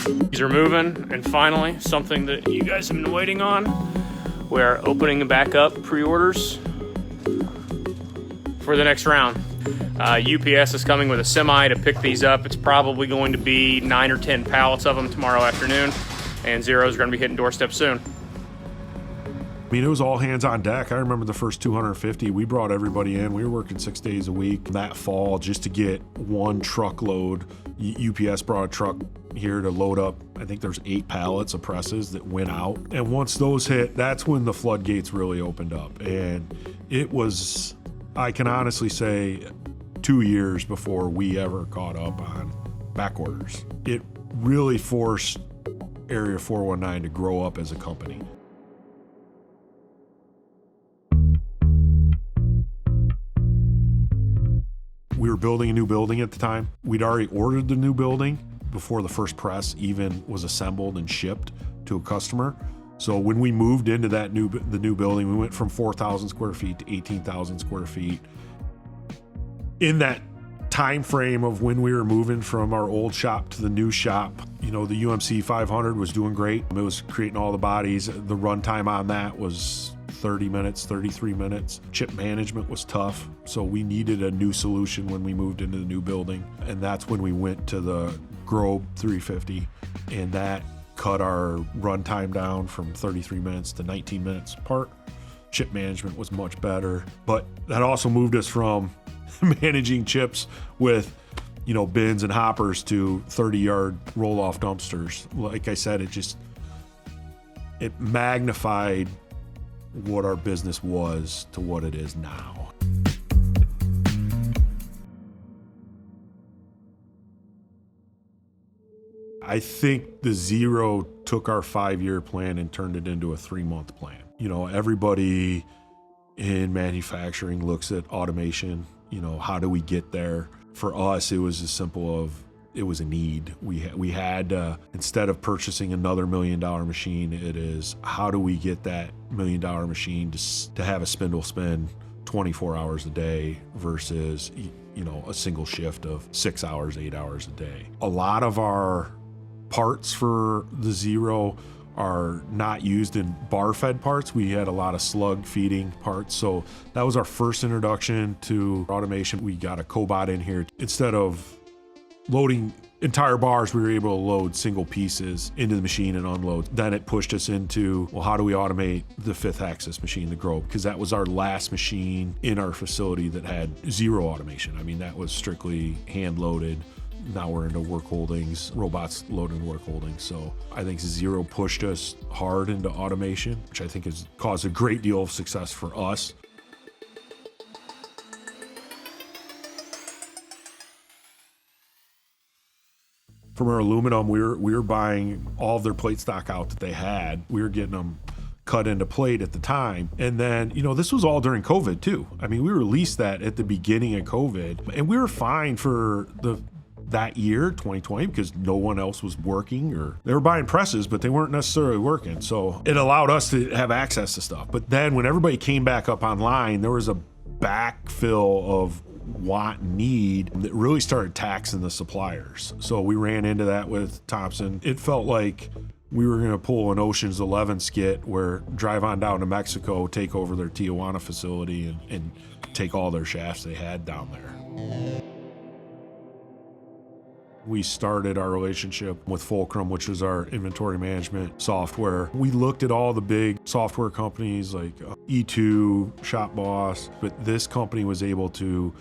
These are moving, and finally, something that you guys have been waiting on. We're opening back up pre-orders for the next round. UPS is coming with a semi to pick these up. It's probably going to be 9 or 10 pallets of them tomorrow afternoon, and Zero's going to be hitting doorstep soon. I mean, it was all hands on deck. I remember the first 250, we brought everybody in. We were working 6 days a week that fall just to get one truckload. UPS brought a truck here to load up. I think there's 8 pallets of presses that went out. And once those hit, that's when the floodgates really opened up. And it was, I can honestly say, 2 years before we ever caught up on back orders. It really forced Area 419 to grow up as a company. We were building a new building at the time. We'd already ordered the new building before the first press even was assembled and shipped to a customer. So when we moved into the new building, we went from 4,000 square feet to 18,000 square feet. In that time frame of when we were moving from our old shop to the new shop, you know, the UMC 500 was doing great. It was creating all the bodies. The runtime on that was 30 minutes, 33 minutes. Chip management was tough, so we needed a new solution when we moved into the new building, and that's when we went to the Grobe 350, and that cut our runtime down from 33 minutes to 19 minutes apart. Chip management was much better, but that also moved us from managing chips with, you know, bins and hoppers to 30-yard roll-off dumpsters. Like I said, it magnified what our business was to what it is now. I think the Zero took our 5-year plan and turned it into a 3-month plan. You know, everybody in manufacturing looks at automation. You know, how do we get there? For us, it was as simple of, it was a need. We had instead of purchasing another $1 million machine, it is, how do we get that $1 million machine to have a spindle spin 24 hours a day versus, you know, a single shift of 6 hours, 8 hours a day. A lot of our parts for the Zero are not used in bar fed parts. We had a lot of slug feeding parts. So that was our first introduction to automation. We got a cobot in here. Instead of loading entire bars, we were able to load single pieces into the machine and unload. Then it pushed us into, well, how do we automate the 5th axis machine, the Grobe? Because that was our last machine in our facility that had zero automation. I mean, that was strictly hand loaded. Now we're into work holdings, robots loading work holdings. So I think Zero pushed us hard into automation, which I think has caused a great deal of success for us. From our aluminum, we were buying all of their plate stock out that they had. We were getting them cut into plate at the time. And then, you know, this was all during COVID too. I mean, we released that at the beginning of COVID, and we were fine for that year, 2020, because no one else was working, or they were buying presses, but they weren't necessarily working. So it allowed us to have access to stuff. But then when everybody came back up online, there was a backfill of want need that really started taxing the suppliers. So we ran into that with Thompson. It felt like we were going to pull an Ocean's 11 skit where drive on down to Mexico, take over their Tijuana facility and take all their shafts they had down there. We started our relationship with Fulcrum, which was our inventory management software. We looked at all the big software companies like E2, ShopBoss, but this company was able to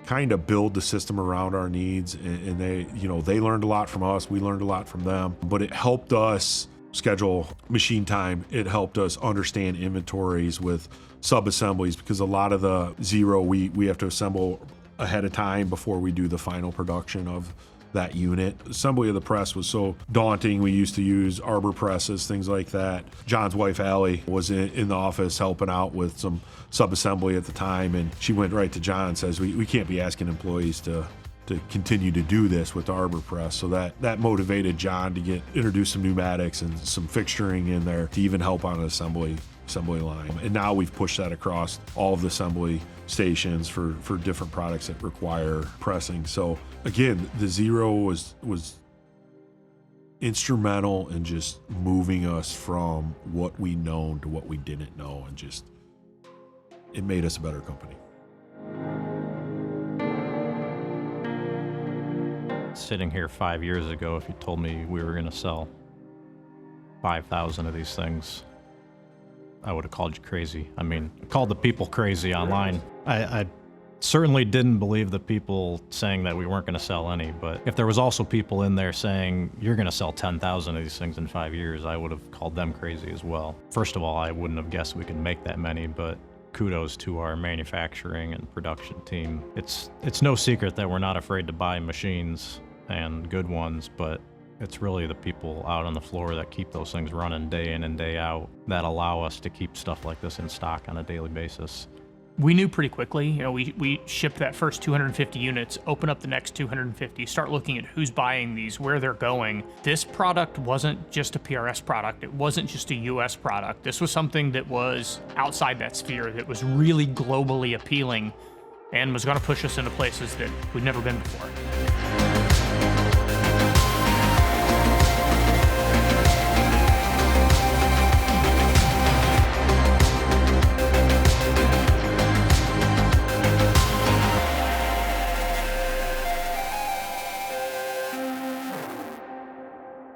kind of build the system around our needs, and they learned a lot from us. We learned a lot from them, but it helped us schedule machine time. It helped us understand inventories with sub-assemblies, because a lot of the Zero we have to assemble ahead of time before we do the final production of that unit. Assembly of the press was so daunting. We used to use arbor presses, things like that. John's wife, Allie, was in the office helping out with some sub-assembly at the time, and she went right to John and says, we can't be asking employees to continue to do this with the arbor press. So that motivated John to introduce some pneumatics and some fixturing in there to even help on an assembly line. And now we've pushed that across all of the assembly stations for different products that require pressing. So again, the Zero was instrumental in just moving us from what we known to what we didn't know, and just it made us a better company. Sitting here 5 years ago, if you told me we were going to sell 5,000 of these things, I would have called you crazy. I mean, I called the people crazy online. I certainly didn't believe the people saying that we weren't going to sell any, but if there was also people in there saying you're going to sell 10,000 of these things in 5 years, I would have called them crazy as well. First of all, I wouldn't have guessed we could make that many, but kudos to our manufacturing and production team. It's no secret that we're not afraid to buy machines, and good ones, but it's really the people out on the floor that keep those things running day in and day out that allow us to keep stuff like this in stock on a daily basis. We knew pretty quickly, we shipped that first 250 units, open up the next 250, start looking at who's buying these, where they're going. This product wasn't just a PRS product. It wasn't just a US product. This was something that was outside that sphere, that was really globally appealing and was going to push us into places that we'd never been before.